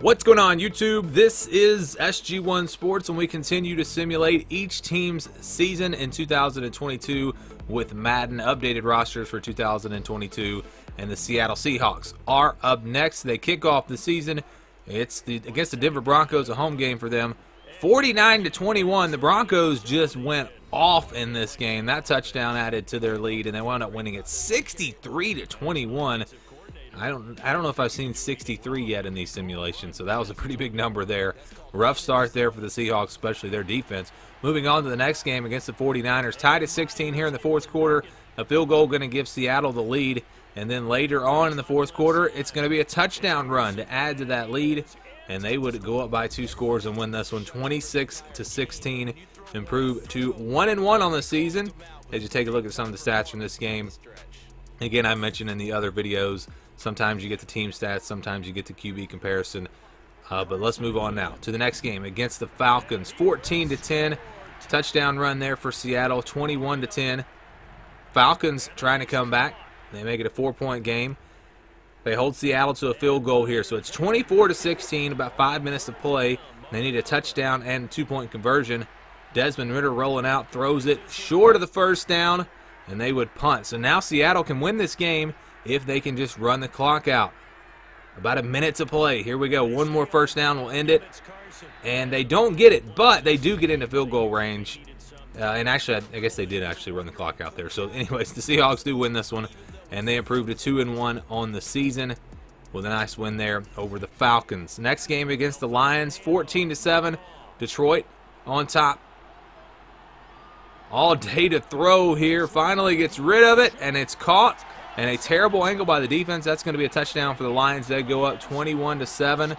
What's going on, YouTube? This is SG1 Sports, and we continue to simulate each team's season in 2022 with Madden updated rosters for 2022. And the Seattle Seahawks are up next. They kick off the season. It's against the Denver Broncos, a home game for them. 49-21. The Broncos just went off in this game. That touchdown added to their lead, and they wound up winning it 63-21. I don't know if I've seen 63 yet in these simulations, so that was a pretty big number there. Rough start there for the Seahawks, especially their defense. Moving on to the next game against the 49ers, tied at 16 here in the fourth quarter. A field goal going to give Seattle the lead, and then later on in the fourth quarter, it's going to be a touchdown run to add to that lead, and they would go up by 2 scores and win this one 26-16, improve to 1-1 on the season. As you take a look at some of the stats from this game, again, I mentioned in the other videos, sometimes you get the team stats, sometimes you get the QB comparison. But let's move on now to the next game against the Falcons. 14-10, touchdown run there for Seattle. 21-10. Falcons trying to come back. They make it a 4-point game. They hold Seattle to a field goal here, so it's 24-16. About 5 minutes to play. They need a touchdown and a 2-point conversion. Desmond Ridder rolling out, throws it short of the first down, and they would punt. So now Seattle can win this game if they can just run the clock out. About a minute to play. Here we go. One more first down will end it. And they don't get it, but they do get into field goal range. And actually, I guess they did actually run the clock out there. So anyways, the Seahawks do win this one, and they improved to 2-1 on the season with a nice win there over the Falcons. Next game against the Lions, 14-7. Detroit on top. All day to throw here. Finally gets rid of it, and it's caught. And a terrible angle by the defense. That's going to be a touchdown for the Lions. They go up 21-7.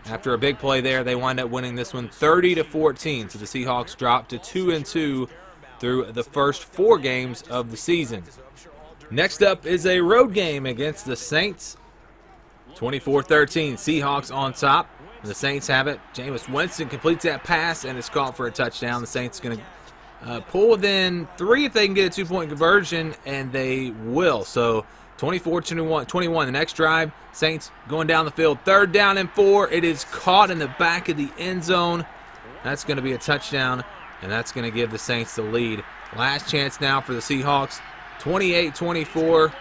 After a big play there, they wind up winning this one 30-14. So the Seahawks drop to 2-2 through the first 4 games of the season. Next up is a road game against the Saints. 24-13. Seahawks on top. The Saints have it. Jameis Winston completes that pass, and it's caught for a touchdown. The Saints are going to pull within 3 if they can get a 2-point conversion, and they will. So 24-21. The next drive, Saints going down the field. 3rd down and 4. It is caught in the back of the end zone. That's going to be a touchdown, and that's going to give the Saints the lead. Last chance now for the Seahawks. 28-24.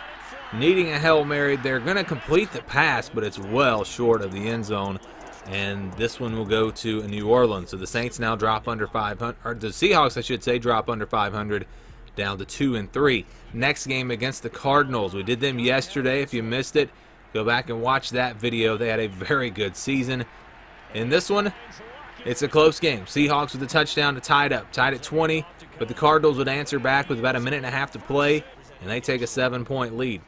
Needing a Hail Mary. They're going to complete the pass, but it's well short of the end zone. And this one will go to New Orleans. So the Saints now drop under 500, or the Seahawks, I should say, drop under 500, down to 2-3. Next game against the Cardinals. We did them yesterday. If you missed it, go back and watch that video. They had a very good season. In this one, it's a close game. Seahawks with a touchdown to tie it up, tied at 20, but the Cardinals would answer back with about a minute and a half to play, and they take a 7-point lead.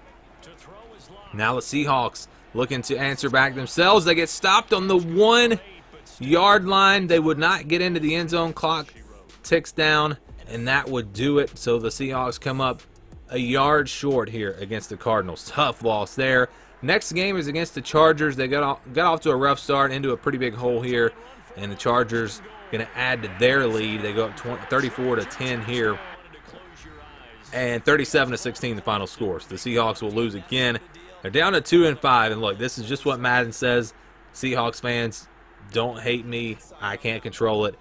Now the Seahawks looking to answer back themselves. They get stopped on the 1-yard line. They would not get into the end zone. Clock ticks down, and that would do it. So the Seahawks come up a yard short here against the Cardinals. Tough loss there. Next game is against the Chargers. They got off to a rough start, into a pretty big hole here, and the Chargers going to add to their lead. They go up 34-10 here, and 37-16 the final score. So the Seahawks will lose again. They're down to 2-5, and look, this is just what Madden says. Seahawks fans, don't hate me. I can't control it.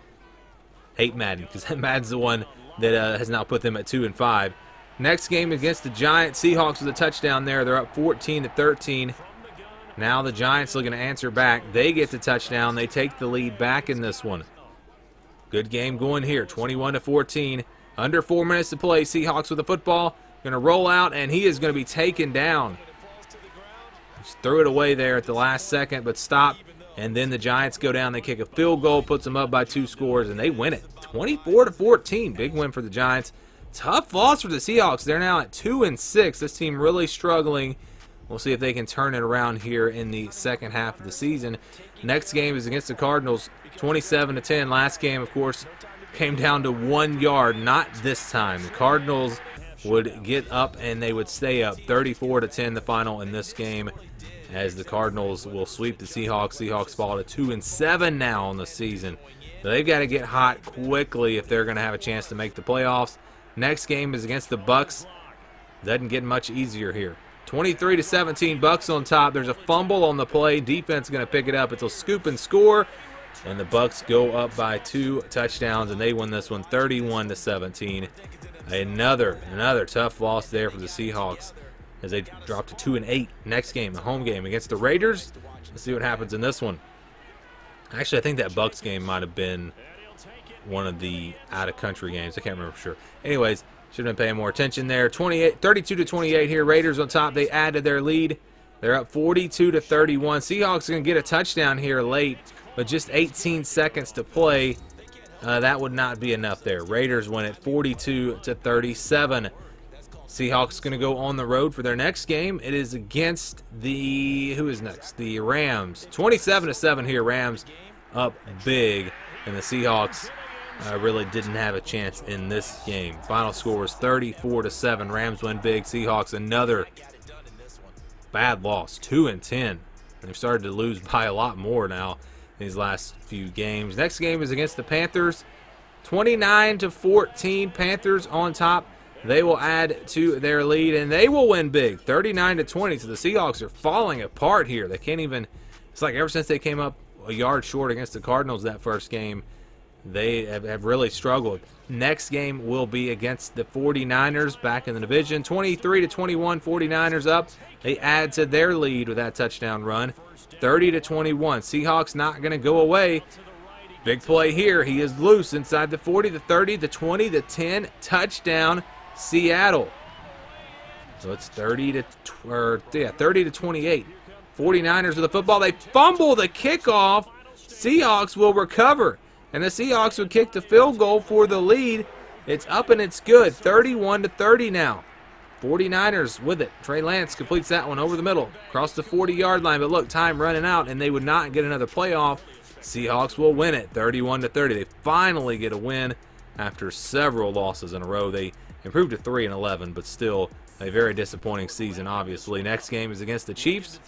Hate Madden, because Madden's the one that has now put them at 2-5. Next game against the Giants. Seahawks with a touchdown there. They're up 14-13. Now the Giants looking to answer back. They get the touchdown. They take the lead back in this one. Good game going here, 21-14. Under 4 minutes to play. Seahawks with the football. Going to roll out, and he is going to be taken down. Just threw it away there at the last second, but stopped. And then the Giants go down. They kick a field goal, puts them up by 2 scores, and they win it. 24-14. Big win for the Giants. Tough loss for the Seahawks. They're now at 2-6. This team really struggling. We'll see if they can turn it around here in the second half of the season. Next game is against the Cardinals. 27-10. Last game, of course, came down to 1 yard. Not this time. The Cardinals would get up, and they would stay up. 34-10 the final in this game, as the Cardinals will sweep the Seahawks. Seahawks fall to 2-7 now on the season. So they've got to get hot quickly if they're going to have a chance to make the playoffs. Next game is against the Bucks. Doesn't get much easier here. 23-17, Bucks on top. There's a fumble on the play. Defense going to pick it up. It's a scoop and score, and the Bucks go up by 2 touchdowns, and they win this one 31-17. Another tough loss there for the Seahawks as they drop to 2-8. Next game, a home game against the Raiders. Let's see what happens in this one. Actually, I think that Bucks game might have been one of the out-of-country games. I can't remember for sure. Anyways, should have been paying more attention there. 32-28 here. Raiders on top. They added their lead. They're up 42-31. Seahawks are going to get a touchdown here late, but just 18 seconds to play. That would not be enough there. Raiders win it 42-37. Seahawks going to go on the road for their next game. It is against the, who is next? The Rams. 27-7 here. Rams up big, and the Seahawks really didn't have a chance in this game. Final score is 34-7. Rams win big. Seahawks another bad loss, 2-10. They've started to lose by a lot more now in these last few games. Next game is against the Panthers. 29-14. Panthers on top. They will add to their lead, and they will win big, 39-20. So the Seahawks are falling apart here. They can't even, it's like ever since they came up a yard short against the Cardinals that first game, they have really struggled. Next game will be against the 49ers back in the division. 23-21, 49ers up. They add to their lead with that touchdown run, 30-21. Seahawks not going to go away. Big play here. He is loose inside the 40, the 30, the 20, the 10. Touchdown, Seattle. So it's 30-28. 49ers with the football. They fumble the kickoff. Seahawks will recover, and the Seahawks would kick the field goal for the lead. It's up and it's good. 31-30 now. 49ers with it. Trey Lance completes that one over the middle, across the 40-yard line. But look, time running out, and they would not get another playoff. Seahawks will win it 31-30. They finally get a win after several losses in a row. They improved to 3-11, but still a very disappointing season, obviously. Next game is against the Chiefs.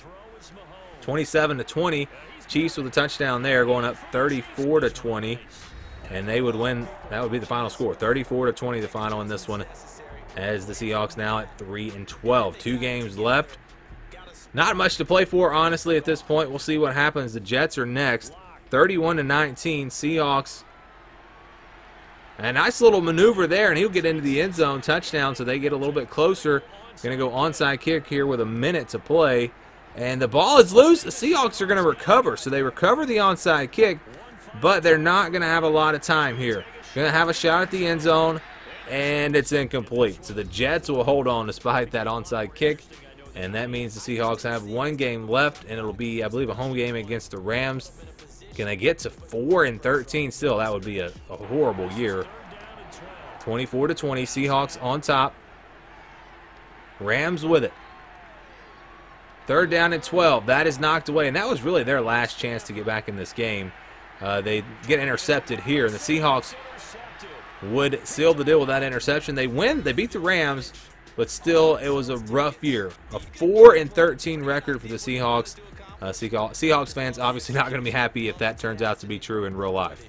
27-20. Chiefs with a touchdown there, going up 34-20, and they would win. That would be the final score, 34-20, the final in this one, as the Seahawks now at 3-12. 2 games left. Not much to play for, honestly, at this point. We'll see what happens. The Jets are next, 31-19. Seahawks, a nice little maneuver there, and he'll get into the end zone, touchdown, so they get a little bit closer. Going to go onside kick here with a minute to play. And the ball is loose. The Seahawks are going to recover. So they recover the onside kick, but they're not going to have a lot of time here. Going to have a shot at the end zone, and it's incomplete. So the Jets will hold on despite that onside kick, and that means the Seahawks have 1 game left, and it'll be, I believe, a home game against the Rams. Can they get to 4-13 still? That would be a horrible year. 24-20, Seahawks on top. Rams with it. 3rd down and 12. That is knocked away, and that was really their last chance to get back in this game. They get intercepted here, and the Seahawks would seal the deal with that interception. They win. They beat the Rams, but still, it was a rough year. A 4-13 record for the Seahawks. Seahawks fans obviously not going to be happy if that turns out to be true in real life.